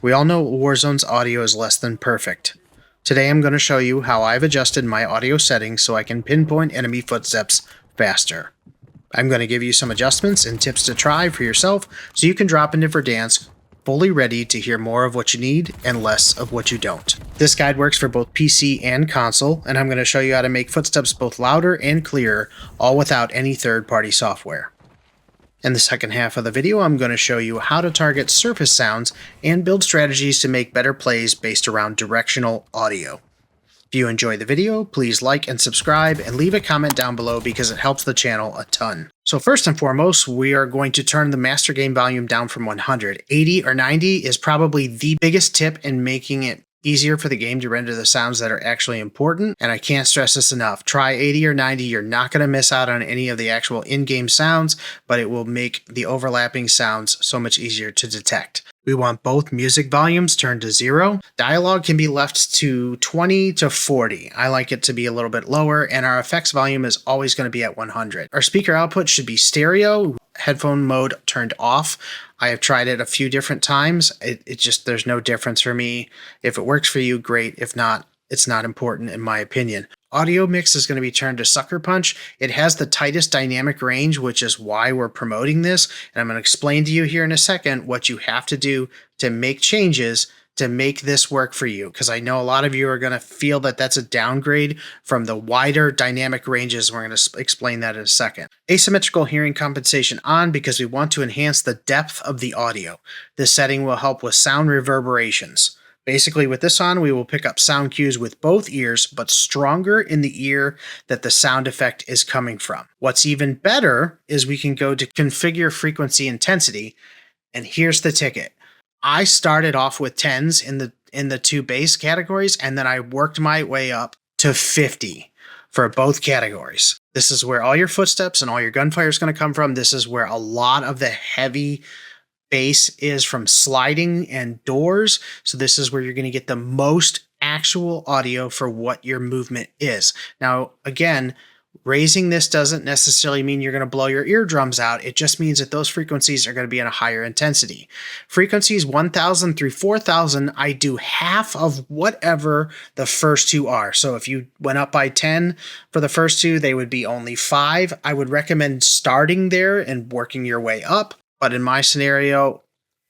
We all know Warzone's audio is less than perfect. Today I'm going to show you how I've adjusted my audio settings so I can pinpoint enemy footsteps faster. I'm going to give you some adjustments and tips to try for yourself so you can drop into Verdansk fully ready to hear more of what you need and less of what you don't. This guide works for both PC and console, and I'm going to show you how to make footsteps both louder and clearer, all without any third-party software. In the second half of the video, I'm going to show you how to target surface sounds and build strategies to make better plays based around directional audio. If you enjoy the video, please like and subscribe and leave a comment down below because it helps the channel a ton. So first and foremost, we are going to turn the master gain volume down from 100. 80 or 90 is probably the biggest tip in making it easier for the game to render the sounds that are actually important, and I can't stress this enough. Try 80 or 90, you're not going to miss out on any of the actual in-game sounds, but it will make the overlapping sounds so much easier to detect. We want both music volumes turned to 0. Dialogue can be left to 20 to 40. I like it to be a little bit lower, and our effects volume is always going to be at 100. Our speaker output should be stereo, headphone mode turned off. I have tried it a few different times. It just, there's no difference for me. If it works for you, great. If not, it's not important in my opinion. Audio mix is going to be turned to Sucker Punch. It has the tightest dynamic range, which is why we're promoting this. And I'm going to explain to you here in a second what you have to do to make changes to make this work for you, because I know a lot of you are going to feel that that's a downgrade from the wider dynamic ranges. We're going to explain that in a second. Asymmetrical hearing compensation on, because we want to enhance the depth of the audio. This setting will help with sound reverberations. Basically, with this on, we will pick up sound cues with both ears, but stronger in the ear that the sound effect is coming from. What's even better is we can go to configure frequency intensity, and here's the ticket. I started off with 10s in the two base categories, and then I worked my way up to 50 for both categories. This is where all your footsteps and all your gunfire is going to come from. This is where a lot of the heavy bass is from sliding and doors. So this is where you're going to get the most actual audio for what your movement is. Now, again, raising this doesn't necessarily mean you're going to blow your eardrums out. It just means that those frequencies are going to be in a higher intensity. Frequencies 1000 through 4000, I do half of whatever the first two are. So if you went up by 10 for the first two, they would be only 5. I would recommend starting there and working your way up. But in my scenario,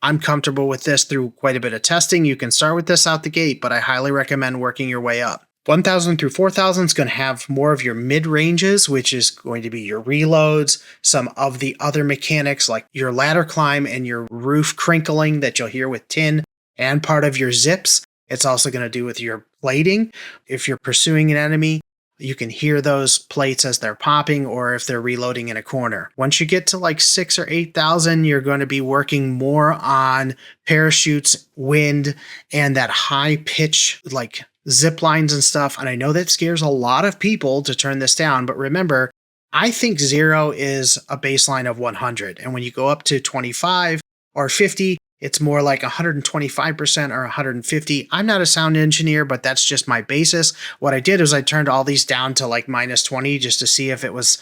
I'm comfortable with this through quite a bit of testing. You can start with this out the gate, but I highly recommend working your way up. 1000 through 4000 is going to have more of your mid ranges, which is going to be your reloads, some of the other mechanics like your ladder climb and your roof crinkling that you'll hear with tin, and part of your zips. It's also going to do with your plating. If you're pursuing an enemy, you can hear those plates as they're popping, or if they're reloading in a corner. Once you get to like 6,000 or 8,000, you're going to be working more on parachutes, wind, and that high pitch like zip lines and stuff. And I know that scares a lot of people to turn this down, but remember, I think 0 is a baseline of 100. And when you go up to 25 or 50, it's more like 125% or 150. I'm not a sound engineer, but that's just my basis. What I did is I turned all these down to like -20 just to see if it was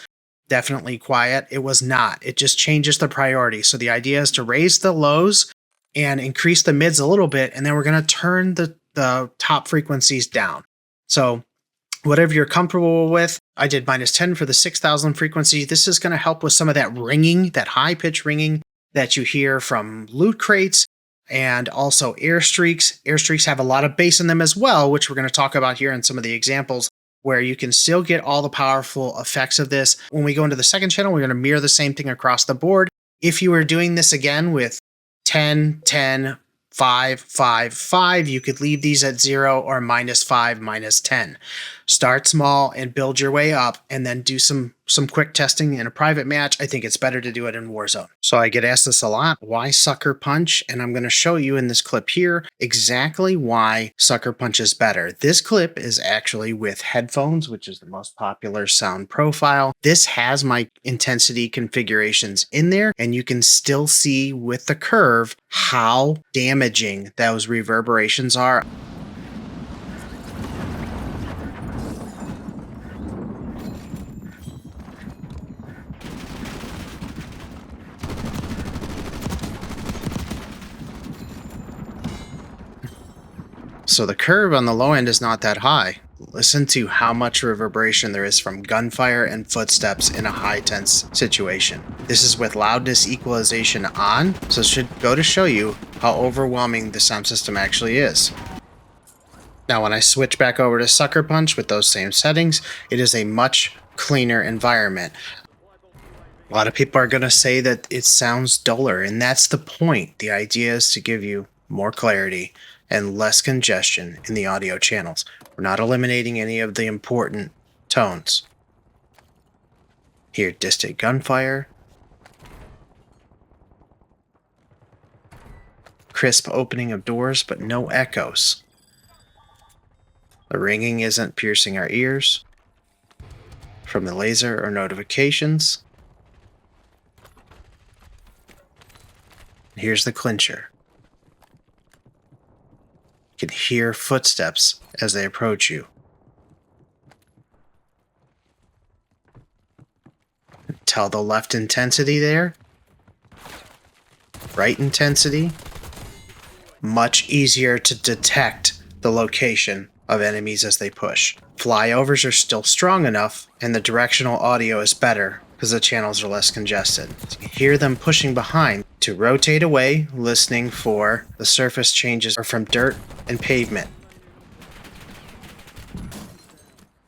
definitely quiet. It was not. It just changes the priority. So the idea is to raise the lows and increase the mids a little bit, and then we're going to turn the top frequencies down. So whatever you're comfortable with, I did -10 for the 6000 frequency. This is going to help with some of that ringing, that high pitch ringing that you hear from loot crates and also airstreaks. Airstreaks have a lot of bass in them as well, which we're going to talk about here in some of the examples where you can still get all the powerful effects of this. When we go into the second channel, we're going to mirror the same thing across the board. If you were doing this again with 10, 10, 5, 5, 5, you could leave these at 0 or -5, -10. Start small and build your way up, and then do some quick testing in a private match. I think it's better to do it in Warzone. So I get asked this a lot, why Sucker Punch? And I'm going to show you in this clip here exactly why Sucker Punch is better. This clip is actually with headphones, which is the most popular sound profile. This has my intensity configurations in there, and you can still see with the curve how damaging those reverberations are. So the curve on the low end is not that high. Listen to how much reverberation there is from gunfire and footsteps in a high tense situation. This is with loudness equalization on, so it should go to show you how overwhelming the sound system actually is. Now when I switch back over to Sucker Punch with those same settings, it is a much cleaner environment. A lot of people are going to say that it sounds duller, and that's the point. The idea is to give you more clarity and less congestion in the audio channels. We're not eliminating any of the important tones. Hear distant gunfire, crisp opening of doors, but no echoes. The ringing isn't piercing our ears from the laser or notifications. Here's the clincher. You can hear footsteps as they approach you. Tell the left intensity there. Right intensity. Much easier to detect the location of enemies as they push. Flyovers are still strong enough, and the directional audio is better because the channels are less congested. So you can hear them pushing behind. To rotate away, listening for the surface changes are from dirt and pavement.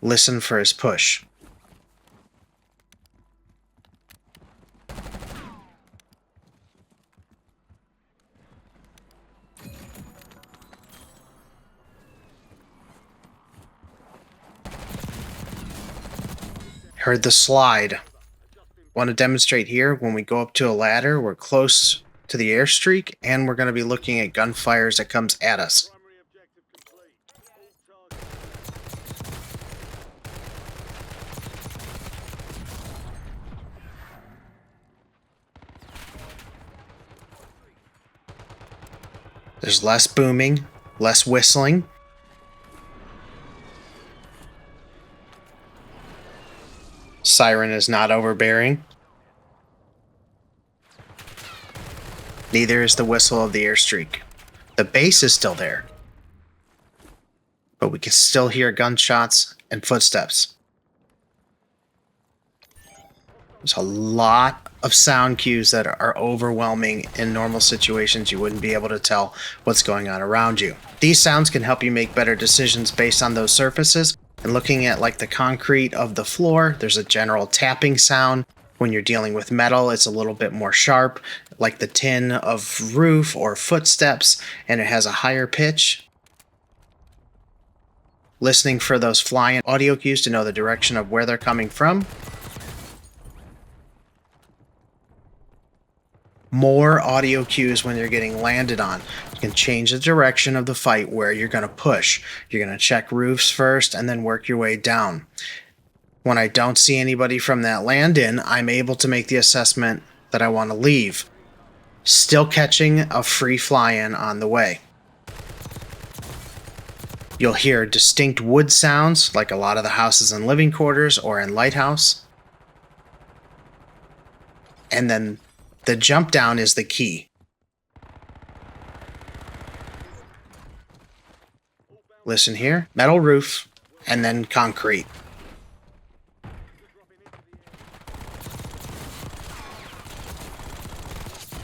Listen for his push. Heard the slide. Want to demonstrate here, when we go up to a ladder, we're close to the airstreak, and we're going to be looking at gunfire as it comes at us. There's less booming, less whistling. Siren is not overbearing. Neither is the whistle of the airstreak. The bass is still there, but we can still hear gunshots and footsteps. There's a lot of sound cues that are overwhelming. In normal situations, you wouldn't be able to tell what's going on around you. These sounds can help you make better decisions based on those surfaces. And looking at like the concrete of the floor, there's a general tapping sound. When you're dealing with metal, it's a little bit more sharp, like the tin of roof or footsteps, and it has a higher pitch. Listening for those flying audio cues to know the direction of where they're coming from. More audio cues when you're getting landed on. You can change the direction of the fight where you're going to push. You're going to check roofs first and then work your way down. When I don't see anybody from that land-in, I'm able to make the assessment that I want to leave. Still catching a free fly-in on the way. You'll hear distinct wood sounds, like a lot of the houses in living quarters or in Lighthouse. And then the jump down is the key. Listen here, metal roof, and then concrete.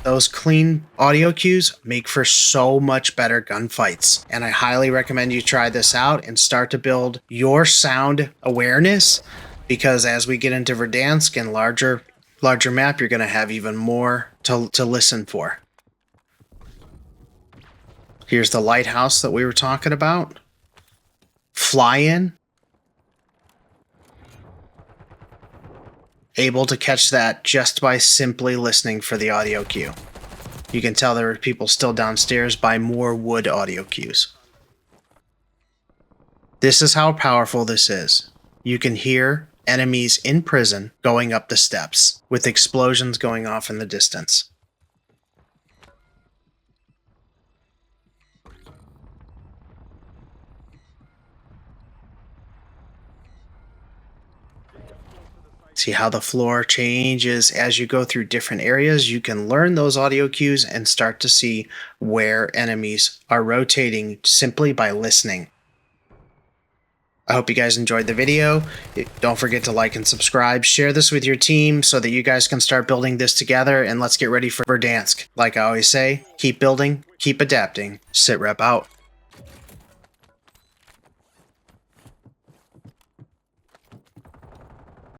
Those clean audio cues make for so much better gunfights, and I highly recommend you try this out and start to build your sound awareness, because as we get into Verdansk and larger map, you're going to have even more to listen for. Here's the lighthouse that we were talking about. Fly-in. Able to catch that just by simply listening for the audio cue. You can tell there are people still downstairs by more wood audio cues. This is how powerful this is. You can hear enemies in prison going up the steps, with explosions going off in the distance. See how the floor changes as you go through different areas? You can learn those audio cues and start to see where enemies are rotating simply by listening. I hope you guys enjoyed the video. Don't forget to like and subscribe. Share this with your team so that you guys can start building this together, and let's get ready for Verdansk. Like I always say, keep building, keep adapting. SitRep out.